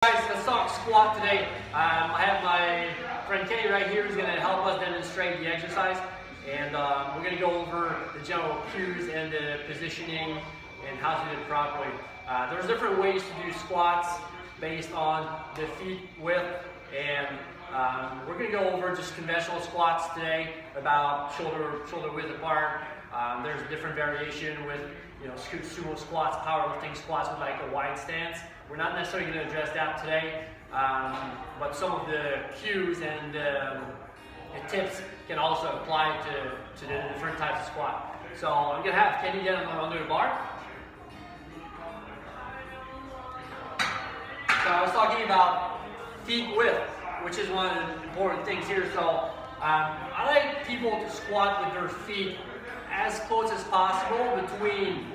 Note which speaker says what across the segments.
Speaker 1: Guys, let's talk squat today. I have my friend Kenny right here who's going to help us demonstrate the exercise, and we're going to go over the general cues and the positioning and how to do it properly. There's different ways to do squats based on the feet width, and we're going to go over just conventional squats today, about shoulder width apart. There's different variation with sumo squats, powerlifting squats with like a wide stance. We're not necessarily going to address that today, but some of the cues and the tips can also apply to the different types of squat. So I'm going to have Kenny get under the bar. So I was talking about feet width, which is one of the important things here. So I like people to squat with their feet as close as possible between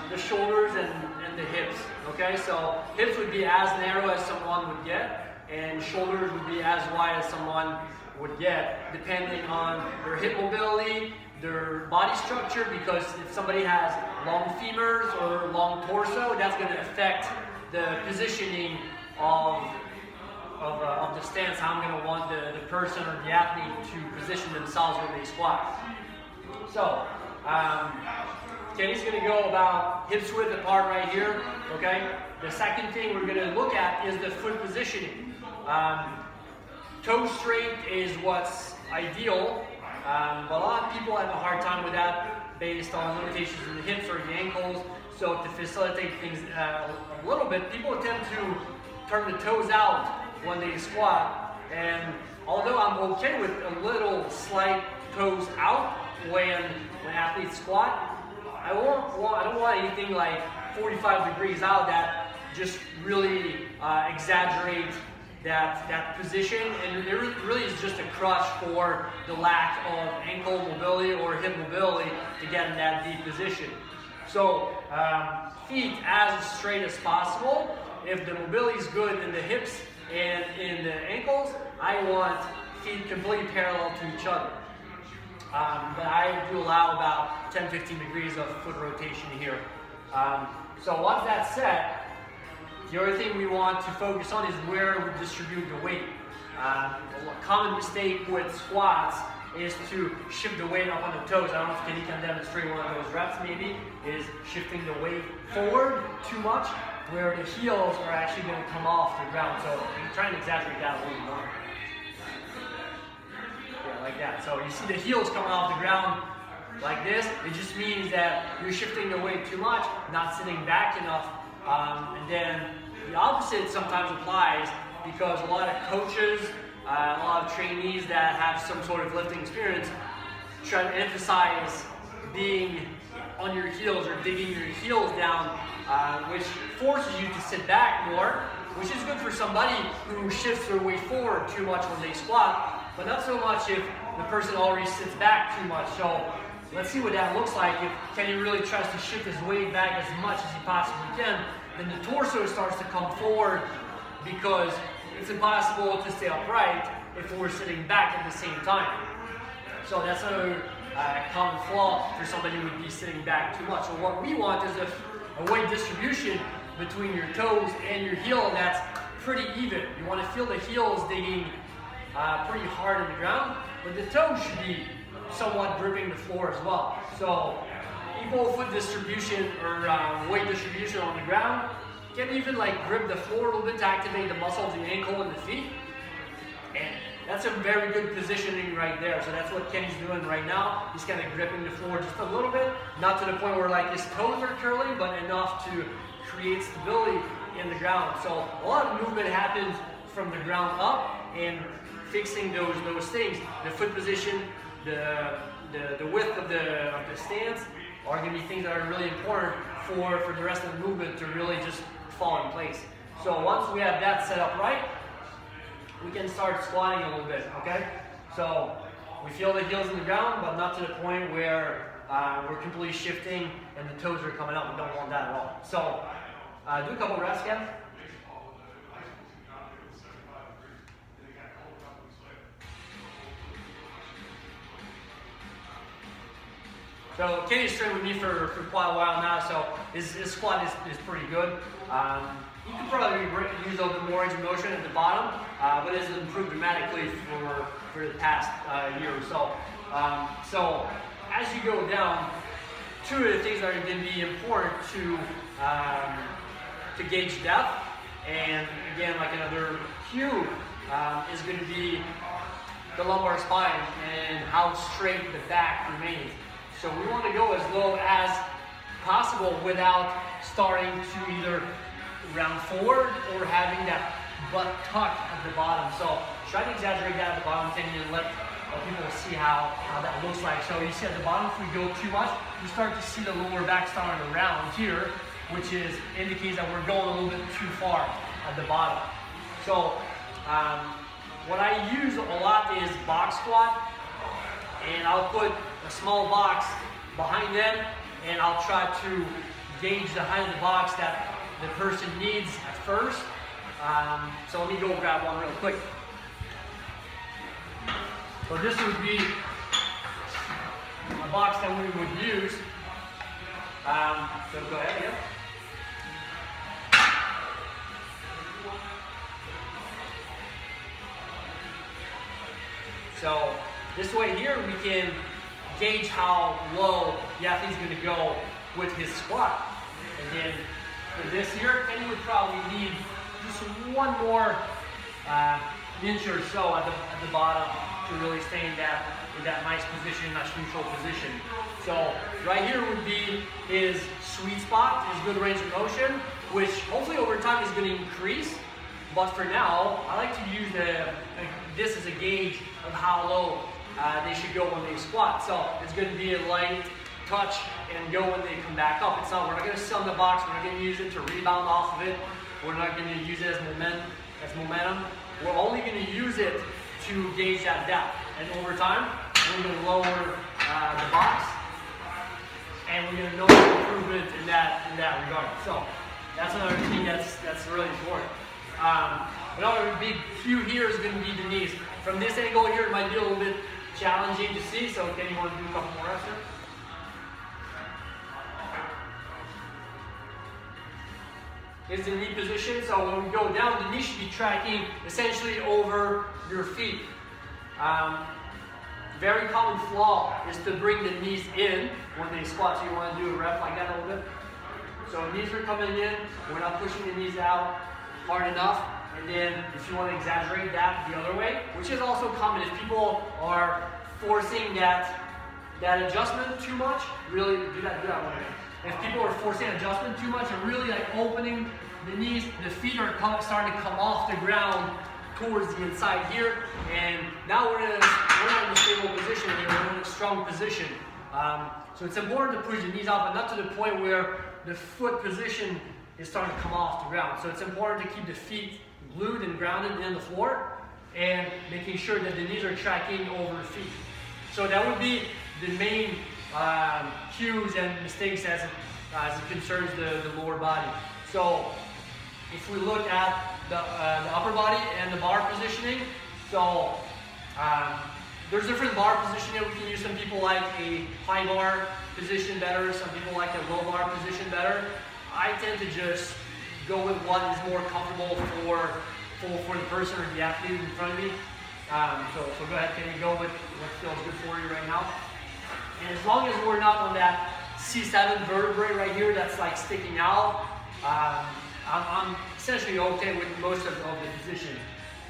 Speaker 1: the shoulders and the hips. Okay, so hips would be as narrow as someone would get, and shoulders would be as wide as someone would get, depending on their hip mobility, their body structure, because if somebody has long femurs or long torso, that's going to affect the positioning of the stance, how I'm going to want the person or the athlete to position themselves when they squat. So, Kenny's going to go about hips width apart right here, okay? The second thing we're going to look at is the foot positioning. Toe straight is what's ideal, but a lot of people have a hard time with that based on limitations in the hips or the ankles. So to facilitate things a little bit, people tend to turn the toes out when they squat, and although I'm okay with a little slight toes out when athletes squat, I don't want anything like 45 degrees out that just really exaggerate that position, and it really is just a crutch for the lack of ankle mobility or hip mobility to get in that deep position. So feet as straight as possible. If the mobility is good in the hips and in the ankles, I want feet completely parallel to each other. But I do allow about 10-15 degrees of foot rotation here. So once that's set, the other thing we want to focus on is where we distribute the weight. A common mistake with squats is to shift the weight up on the toes. I don't know if Kenny can demonstrate one of those reps maybe, is shifting the weight forward too much, where the heels are actually going to come off the ground. So I'm trying to exaggerate that a little more. Yeah, like that. So you see the heels coming off the ground like this. It just means that you're shifting the weight too much, not sitting back enough. And then the opposite sometimes applies, because a lot of coaches, a lot of trainees that have some sort of lifting experience try to emphasize being on your heels or digging your heels down, which forces you to sit back more, which is good for somebody who shifts their weight forward too much when they squat, but not so much if the person already sits back too much. So let's see what that looks like. If Kenny really tries to shift his weight back as much as he possibly can, then the torso starts to come forward, because it's impossible to stay upright if we're sitting back at the same time. So that's a common flaw for somebody who would be sitting back too much. So what we want is a weight distribution between your toes and your heel that's pretty even. You want to feel the heels digging pretty hard in the ground, but the toes should be somewhat gripping the floor as well. So equal foot distribution or weight distribution on the ground. You can even like grip the floor a little bit to activate the muscles in the ankle and the feet. And that's a very good positioning right there. So that's what Kenny's doing right now. He's kind of gripping the floor just a little bit, not to the point where like his toes are curling, but enough to create stability in the ground. So a lot of movement happens from the ground up, and fixing those things, the foot position, the width of the stance, are going to be things that are really important for the rest of the movement to really just fall in place. So once we have that set up right, we can start squatting a little bit, okay? So we feel the heels in the ground, but not to the point where we're completely shifting and the toes are coming up. We don't want that at all. So do a couple reps, Ken. So Kenny's trained with me for quite a while now, so his squat is pretty good. You could probably use a little bit more range of motion at the bottom, but it has improved dramatically for the past year or so. So as you go down, two of the things that are going to be important to gauge depth, and again, like another cue, is going to be the lumbar spine and how straight the back remains. So we want to go as low as possible without starting to either round forward or having that butt tucked at the bottom. So try to exaggerate that at the bottom and let people see how that looks like. So you see at the bottom, if we go too much, you start to see the lower back starting to round here, which indicates that we're going a little bit too far at the bottom. So what I use a lot is box squat, and I'll put a small box behind them, and I'll try to gauge the height of the box that the person needs at first. So let me go grab one real quick. So this would be a box that we would use. So go ahead, yeah. So this way here, we can gauge how low the athlete's going to go with his squat. And then for this here, Kenny would probably need just one more inch or so at the bottom to really stay in that nice position, that neutral position. So right here would be his sweet spot, his good range of motion, which hopefully over time is going to increase. But for now, I like to use this as a gauge of how low they should go when they squat. So it's going to be a light touch and go when they come back up. We're not going to sit on the box. We're not going to use it to rebound off of it. We're not going to use it as momentum. We're only going to use it to gauge that depth. And over time, we're going to lower the box, and we're going to notice improvement in that regard. So that's another thing that's really important. Another big cue here is going to be the knees. From this angle here, it might be a little bit challenging to see, so can you want to do a couple more reps here? Is the knee position. So when we go down, the knee should be tracking essentially over your feet. Very common flaw is to bring the knees in when they squat. So you want to do a rep like that a little bit. So knees are coming in. We're not pushing the knees out hard enough. And then if you want to exaggerate that the other way, which is also common if people are forcing that adjustment too much, really do that one. If people are forcing adjustment too much and really like opening the knees, the feet are starting to come off the ground towards the inside here, and now we're not in a stable position here, we're in a strong position. So it's important to push the knees out, but not to the point where the foot position is starting to come off the ground. So it's important to keep the feet glued and grounded in the floor and making sure that the knees are tracking over the feet. So that would be the main cues and mistakes as it concerns the lower body. So if we look at the upper body and the bar positioning, so there's different bar positioning we can use. Some people like a high bar position better, some people like a low bar position better. I tend to just go with what is more comfortable for the person or the athlete in front of me. So go ahead, can you go with what feels good for you right now? And as long as we're not on that C7 vertebrae right here that's like sticking out, I'm essentially okay with most of the positions.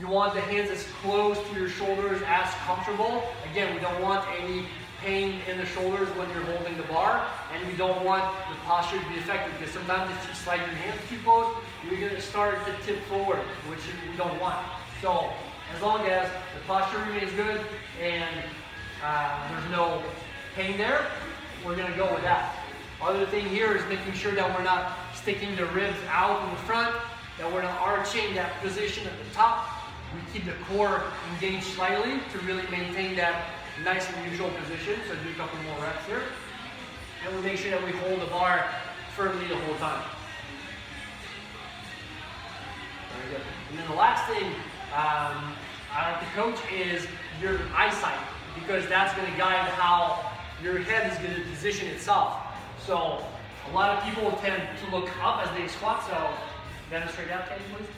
Speaker 1: You want the hands as close to your shoulders as comfortable. Again, we don't want any pain in the shoulders when you're holding the bar, and we don't want the posture to be affected, because sometimes if you slide your hands too close, you're going to start to tip forward, which we don't want. So as long as the posture remains good and there's no pain there, we're going to go with that. Other thing here is making sure that we're not sticking the ribs out in the front, that we're not arching that position at the top. We keep the core engaged slightly to really maintain that nice and neutral position. So do a couple more reps here. And we make sure that we hold the bar firmly the whole time. Very good. And then the last thing I like to coach is your eyesight, because that's going to guide how your head is going to position itself. So a lot of people tend to look up as they squat. So Demonstrate that, Katie, please.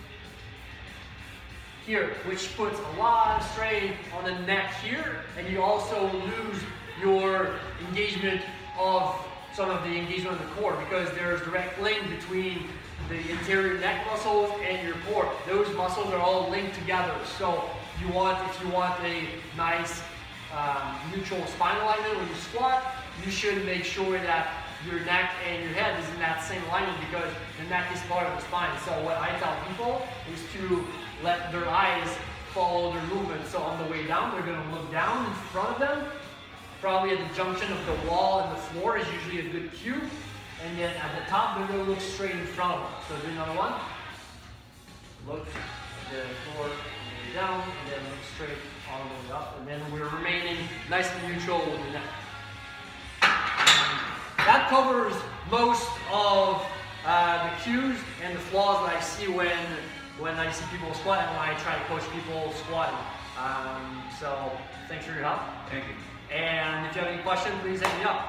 Speaker 1: Here, which puts a lot of strain on the neck here, and you also lose your engagement of some of the engagement of the core because there's direct link between the interior neck muscles and your core. Those muscles are all linked together. So if you want a nice neutral spine alignment when you squat, you should make sure that your neck and your head is in that same alignment because the neck is part of the spine. So what I tell people is to let their eyes follow their movement. So on the way down, they're going to look down in front of them. Probably at the junction of the wall and the floor is usually a good cue. And then at the top, they're going to look straight in front of them. So do another one. Look at the floor, all the way down, and then look straight all the way up. And then we're remaining nice and neutral with the neck. That covers most of the cues and the flaws that I see when I see people squat and when I try to coach people squatting. So thanks for your help.
Speaker 2: Thank you.
Speaker 1: And if you have any questions, please hit me up.